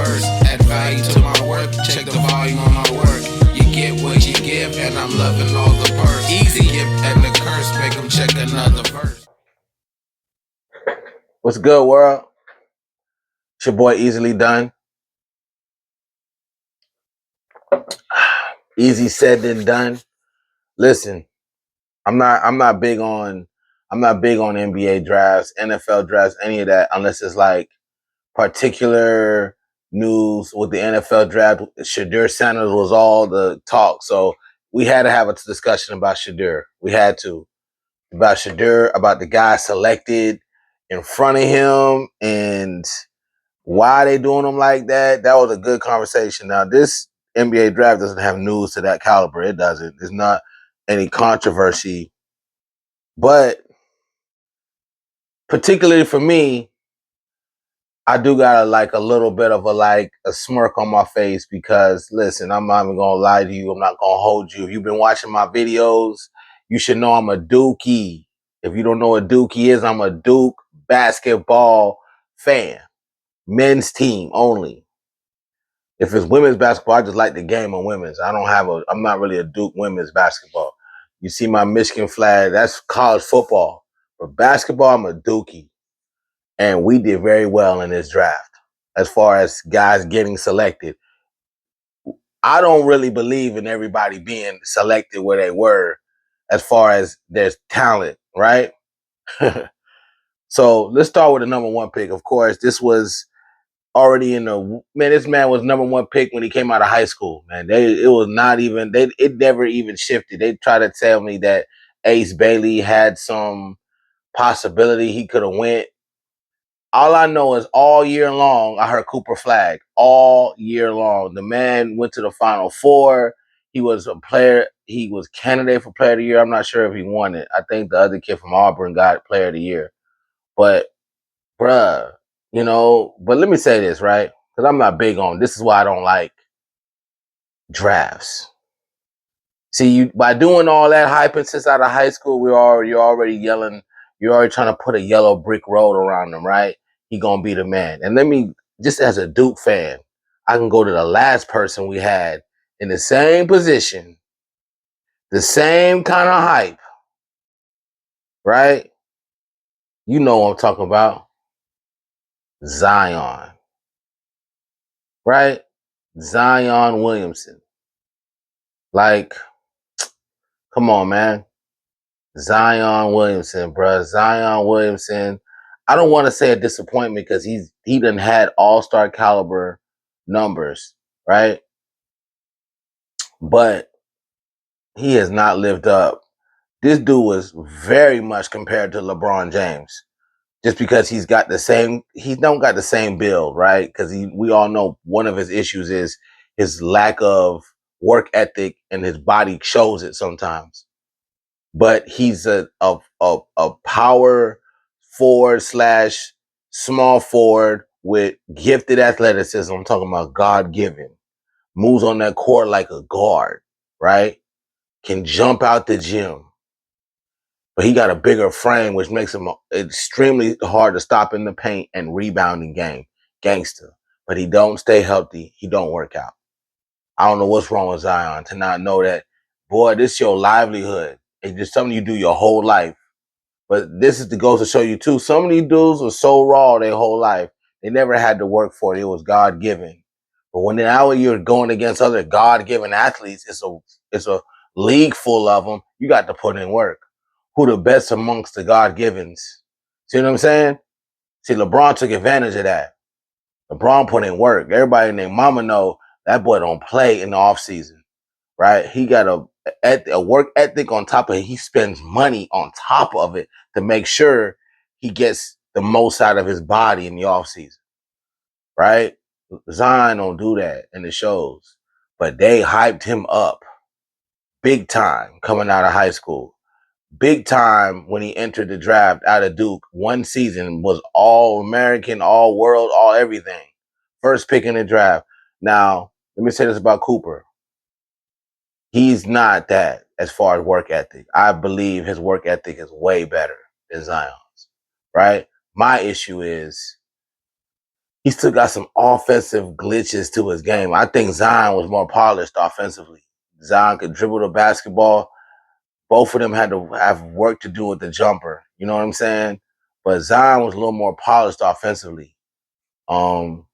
verse. Add value to my work, check the volume on my work. You get what you give, and I'm loving all the perks. Easy gift and the curse, make them check another verse. What's good, world? It's your boy Easily Done. Easy said than done. Listen, I'm not big on NBA drafts, NFL drafts, any of that, unless it's like particular news with the NFL draft. Shadur Sanders was all the talk. So we had to have a discussion about Shadur. We had to. About Shadur, about the guy selected in front of him, and why they doing them like that. That was a good conversation. Now, this NBA draft doesn't have news to that caliber. It doesn't. It's not any controversy. But particularly for me, I do got a little bit of a smirk on my face because listen, I'm not even gonna lie to you. I'm not gonna hold you. If you've been watching my videos, you should know I'm a Dookie. If you don't know what Dookie is, I'm a Duke basketball fan. Men's team only. If it's women's basketball, I just like the game of women's. I'm not really a Duke women's basketball. You see my Michigan flag, that's college football. But basketball, I'm a Dookie. And we did very well in this draft as far as guys getting selected. I don't really believe in everybody being selected where they were as far as their talent, right? So let's start with the number one pick. Of course, this was already in the man. This man was number one pick when he came out of high school. Man, it never even shifted. They tried to tell me that Ace Bailey had some possibility he could have went. All I know is all year long, I heard Cooper flag all year long. The man went to the Final Four. He was a player. He was candidate for Player of the Year. I'm not sure if he won it. I think the other kid from Auburn got Player of the Year. But bruh, but let me say this, right? Because I'm not big on this is why I don't like drafts. See, you by doing all that hyping since out of high school, you're already yelling, you're already trying to put a yellow brick road around him, right? He gonna be the man. And let me just as a Duke fan, I can go to the last person we had in the same position, the same kind of hype, right? You know what I'm talking about. Zion, right? Zion Williamson. Like, come on, man. Zion Williamson, bruh. Zion Williamson. I don't want to say a disappointment because he done had all-star caliber numbers, right? But he has not lived up. This dude was very much compared to LeBron James. Just because he don't got the same build, right? Because we all know one of his issues is his lack of work ethic and his body shows it sometimes. But he's a power forward slash small forward with gifted athleticism. I'm talking about God given. Moves on that court like a guard, right? Can jump out the gym. But he got a bigger frame, which makes him extremely hard to stop in the paint and rebounding game. Gangster. But he don't stay healthy. He don't work out. I don't know what's wrong with Zion to not know that, boy, this is your livelihood. It's just something you do your whole life. But this is the goes to show you too. Some of these dudes were so raw their whole life. They never had to work for it. It was God given. But when now you're going against other God given athletes, it's a league full of them. You got to put in work. Who the best amongst the God givens? See what I'm saying? See, LeBron took advantage of that. LeBron put in work. Everybody named Mama know that boy don't play in the offseason, right? He got a work ethic on top of it. He spends money on top of it to make sure he gets the most out of his body in the offseason, right? Zion don't do that in the shows, but they hyped him up big time coming out of high school. Big time when he entered the draft out of Duke. One season was all American, all world, all everything. First pick in the draft. Now, let me say this about Cooper. He's not that as far as work ethic. I believe his work ethic is way better than Zion's, right? My issue is he still got some offensive glitches to his game. I think Zion was more polished offensively. Zion could dribble the basketball. Both of them had to have work to do with the jumper. You know what I'm saying? But Zion was a little more polished offensively. Um,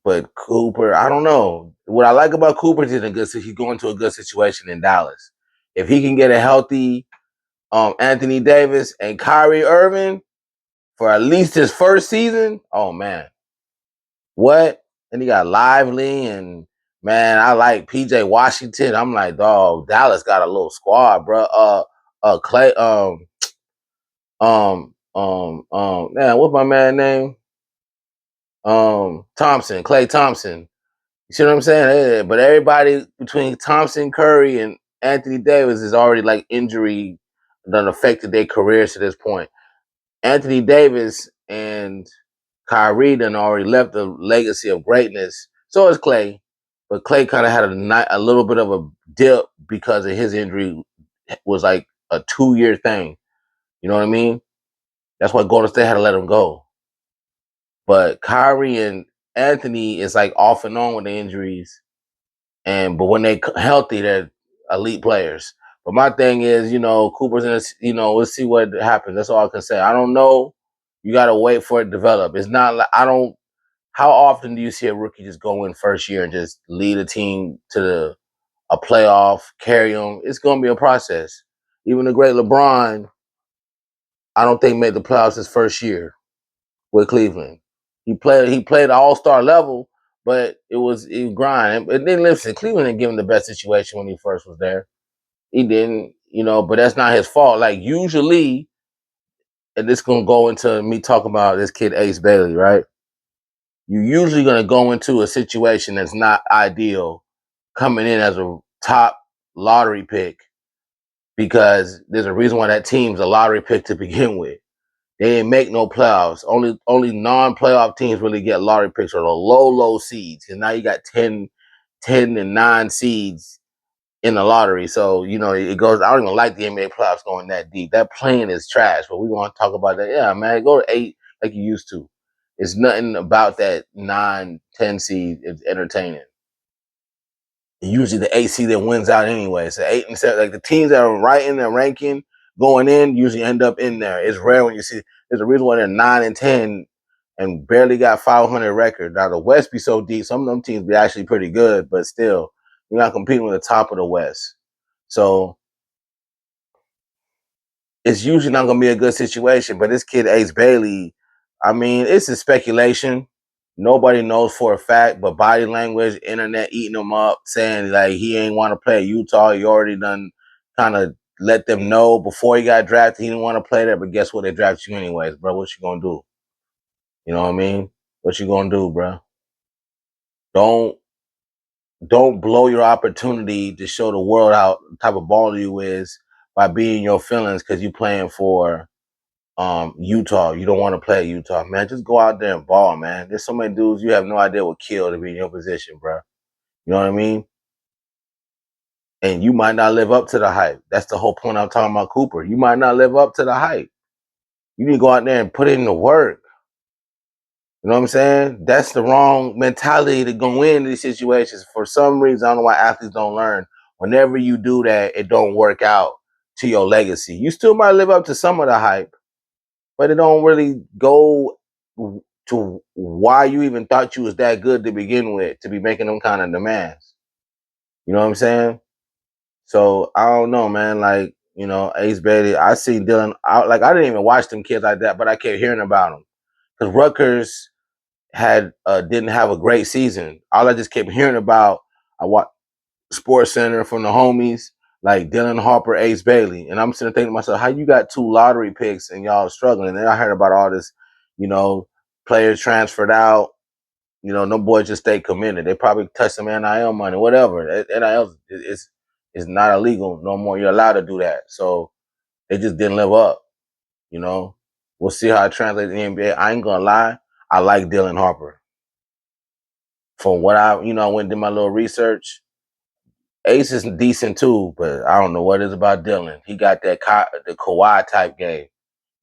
but Cooper, I don't know. What I like about Cooper is he's going to a good situation in Dallas. If he can get a healthy Anthony Davis and Kyrie Irving for at least his first season, oh man, what? And he got Lively and man, I like PJ Washington. I'm like, dog, Dallas got a little squad, bro. Clay, man, what's my man name? Thompson, Clay Thompson. You see what I'm saying? Yeah, but everybody between Thompson, Curry, and Anthony Davis is already like injury done affected their careers to this point. Anthony Davis and Kyrie done already left a legacy of greatness. So is Clay, but Clay kind of had a little bit of a dip because of his injury. Was like a 2-year thing. You know what I mean? That's why Golden State had to let him go. But Kyrie and Anthony is like off and on with the injuries, but when they healthy, they're elite players. But my thing is, Cooper's in this, let's see what happens. That's all I can say. I don't know. You got to wait for it to develop. It's not like I don't. How often do you see a rookie just go in first year and just lead a team to a playoff, carry them? It's going to be a process. Even the great LeBron, I don't think made the playoffs his first year with Cleveland. He played all-star level, but it grind. And then listen, Cleveland didn't give him the best situation when he first was there. He didn't, but that's not his fault. Like usually, and this gonna go into me talking about this kid Ace Bailey, right? You're usually gonna go into a situation that's not ideal coming in as a top lottery pick because there's a reason why that team's a lottery pick to begin with. They didn't make no playoffs. Only non-playoff teams really get lottery picks or the low seeds. And now you got 10 and 9 seeds in the lottery. So, it goes, I don't even like the NBA playoffs going that deep. That playing is trash, but we're going to talk about that. Yeah, man, go to 8 like you used to. It's nothing about that 9, 10 seed is entertaining. Usually the 8 seed that wins out anyway. So 8 and 7, like the teams that are right in their ranking going in usually end up in there. It's rare when you see. There's a reason why they're 9 and 10 and barely got 500 record. Now the West be so deep. Some of them teams be actually pretty good, but still, you're not competing with the top of the West. So it's usually not going to be a good situation. But this kid Ace Bailey, I mean, it's a speculation. Nobody knows for a fact, but body language, internet eating him up, saying like he ain't want to play at Utah. He already done kind of let them know before he got drafted he didn't want to play there. But guess what? They drafted you anyways, bro. What you gonna do? You know what I mean? What you gonna do, bro? Don't don't blow your opportunity to show the world how type of baller you is by being your feelings because you playing for Utah. You don't want to play at Utah, man. Just go out there and ball, man. There's so many dudes you have no idea would kill to be in your position, bro. You know what I mean? And you might not live up to the hype. That's the whole point I'm talking about Cooper. You might not live up to the hype. You need to go out there and put in the work. You know what I'm saying? That's the wrong mentality to go into these situations. For some reason, I don't know why athletes don't learn. Whenever you do that, it don't work out to your legacy. You still might live up to some of the hype, but it don't really go to why you even thought you was that good to begin with to be making them kind of demands. You know what I'm saying? So I don't know, man. Like, Ace Bailey, I see Dylan. I didn't even watch them kids like that, but I kept hearing about them because Rutgers didn't have a great season. All I just kept hearing about, I watched Sports Center from the homies like Dylan Harper, Ace Bailey, and I'm sitting thinking to myself, how you got 2 lottery picks and y'all struggling? And then I heard about all this, players transferred out. No boys just stay committed. They probably touch some NIL money, whatever. NIL is not illegal no more. You're allowed to do that. So they just didn't live up. You know, we'll see how it translates in the NBA. I ain't gonna lie, I like Dylan Harper. From what I went and did my little research. Ace is decent too, but I don't know what it is about Dylan. He got the Kawhi type game.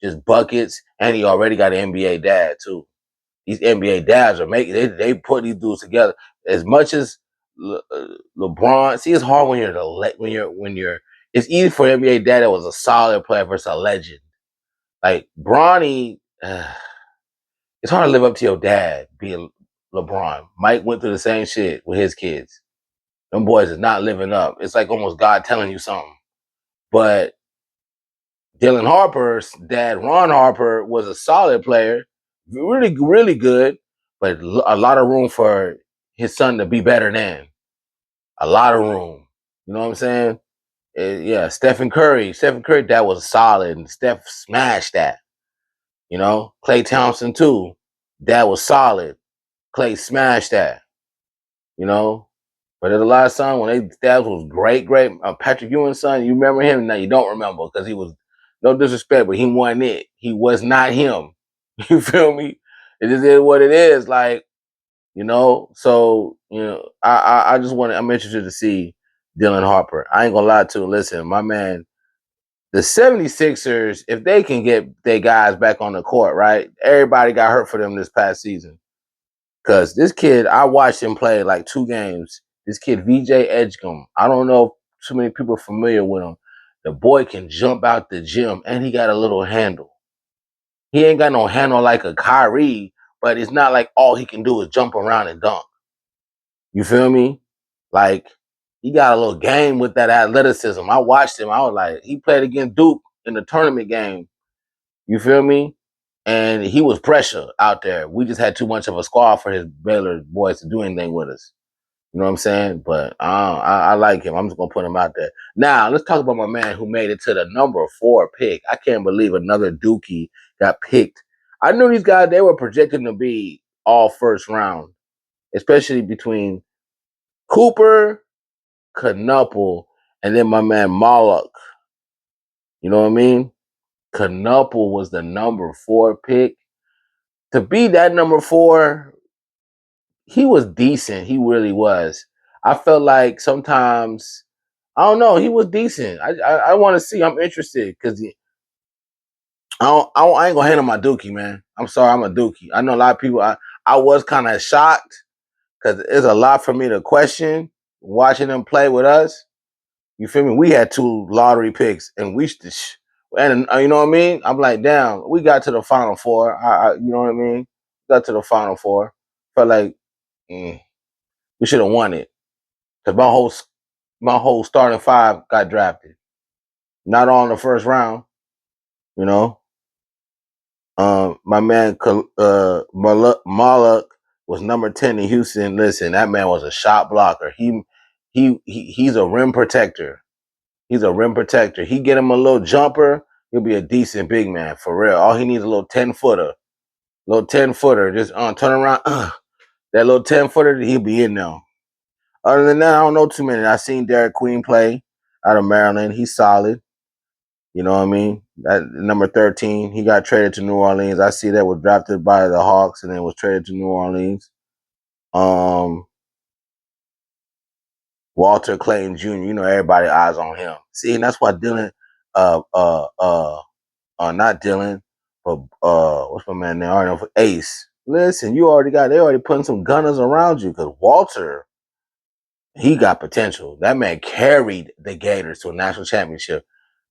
just buckets, and he already got an NBA dad too. These NBA dads are making they put these dudes together as much as LeBron. See, it's hard when you're it's easy for an NBA dad that was a solid player versus a legend like Bronny. It's hard to live up to your dad being LeBron. Mike went through the same shit with his kids. Them boys is not living up. It's like almost God telling you something. But Dylan Harper's dad, Ron Harper, was a solid player, really, really good, but a lot of room for his son to be better than. A lot of room. You know what I'm saying? Yeah, Stephen Curry. Stephen Curry, that was solid, and Steph smashed that. You know, Klay Thompson too. That was solid. Klay smashed that. You know, but there's a lot of sons when that was great, great. Patrick Ewing's son, you remember him? No, you don't remember because he was no disrespect, but he wasn't it. He was not him. You feel me? It just is what it is. Like so I just I'm interested to see Dylan Harper. I ain't gonna lie to you. Listen, my man, the 76ers, if they can get their guys back on the court, right? Everybody got hurt for them this past season. Cause this kid, I watched him play like 2 games. This kid, VJ Edgecombe. I don't know if too many people are familiar with him. The boy can jump out the gym and he got a little handle. He ain't got no handle like a Kyrie, but it's not like all he can do is jump around and dunk. You feel me? Like he got a little game with that athleticism. I watched him. I was like, he played against Duke in the tournament game. You feel me? And he was pressure out there. We just had too much of a squad for his Baylor boys to do anything with us. You know what I'm saying? But I like him. I'm just gonna put him out there. Now let's talk about my man who made it to the number 4 pick. I can't believe another Dookie got picked. I knew these guys, they were projected to be all first round, especially between Cooper, Knuppel, and then my man Moloch. You know what I mean? Knuppel was the number 4 pick. To be that number 4, he was decent. He really was. I felt like sometimes I don't know. He was decent. I want to see. I'm interested because I ain't gonna hate on my Dookie, man. I'm sorry, I'm a Dookie. I know a lot of people. I was kind of shocked because it's a lot for me to question watching them play with us. You feel me? We had 2 lottery picks, and and you know what I mean. I'm like, damn, we got to the final 4. You know what I mean? Got to the final 4. Felt like we should have won it because my whole starting 5 got drafted. Not all in the first round, you know. My man Malak was number 10 in Houston. Listen, that man was a shot blocker. He's a rim protector. He's a rim protector. He get him a little jumper, he'll be a decent big man for real. All he needs is a little 10-footer. Little 10-footer. Just turn around. That little 10-footer, he'll be in there. Other than that, I don't know too many. I seen Derek Queen play out of Maryland. He's solid. You know what I mean? That number 13, he got traded to New Orleans. I see that was drafted by the Hawks and then was traded to New Orleans. Walter Clayton Jr., you know, everybody eyes on him. See, and that's why Dylan, not Dylan, but what's my man name? I don't know, Ace. Listen, they already putting some gunners around you because Walter, he got potential. That man carried the Gators to a national championship.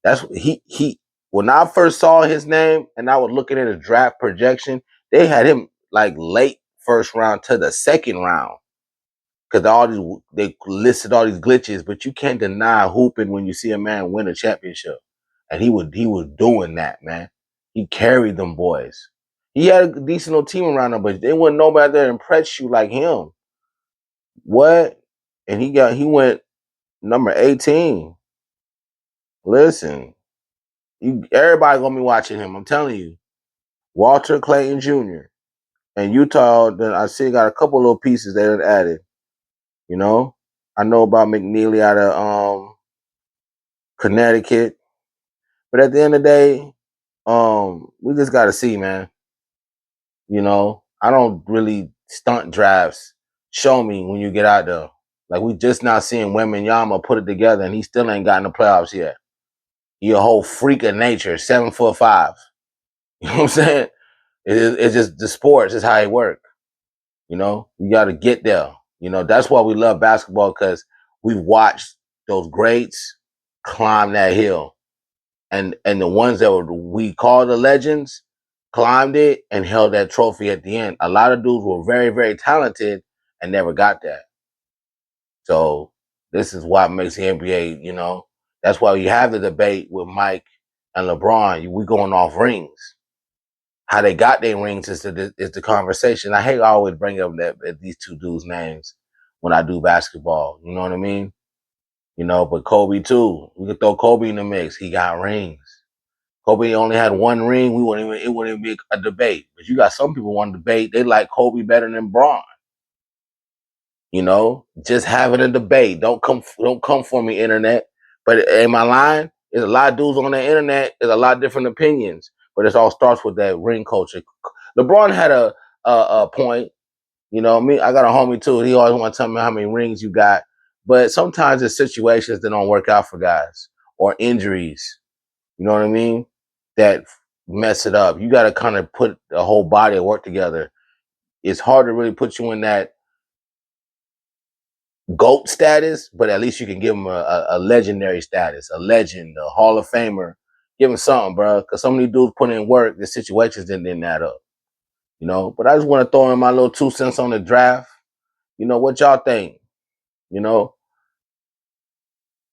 That's he. When I first saw his name and I was looking at his draft projection, they had him like late first round to the second round because they listed all these glitches, but you can't deny hooping when you see a man win a championship, and he was doing that, man. He carried them boys. He had a decent little team around him, but there wasn't nobody there to impress you like him. What? And he went number 18. Listen, everybody gonna be watching him. I'm telling you, Walter Clayton Jr. and Utah. Then I see got a couple little pieces they done added. You know, I know about McNeely out of Connecticut, but at the end of the day, we just gotta see, man. You know, I don't really stunt drafts. Show me when you get out there. Like we just not seeing Wembanyama put it together, and he still ain't got in the playoffs yet. He a whole freak of nature, 7'5". You know what I'm saying? It's just the sports is how it work. You know, you got to get there. You know, that's why we love basketball because we've watched those greats climb that hill, and the ones that we call the legends climbed it and held that trophy at the end. A lot of dudes were very, very talented and never got that. So this is what makes the NBA. You know, that's why you have the debate with Mike and LeBron. We going off rings. How they got their rings is the conversation. I hate always bring up these two dudes' names when I do basketball. You know what I mean? You know, but Kobe too. We could throw Kobe in the mix. He got rings. Kobe only had one ring. It wouldn't even be a debate. But you got some people want to debate. They like Kobe better than Braun. You know, just having a debate. Don't come for me, internet. But in my line, there's a lot of dudes on the internet. There's a lot of different opinions. But it all starts with that ring culture. LeBron had a point. You know, me, I got a homie too. He always want to tell me how many rings you got. But sometimes there's situations that don't work out for guys or injuries. You know what I mean? That mess it up. You got to kind of put the whole body of work together. It's hard to really put you in that GOAT status, but at least you can give him a legendary status, a legend, a Hall of Famer. Give him something, bro. Because so many dudes put in work, the situations didn't add up. You know, but I just want to throw in my little 2 cents on the draft. You know, what y'all think? You know,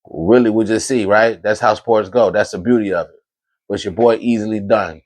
really, we just see, right? That's how sports go. That's the beauty of it. But your boy easily done.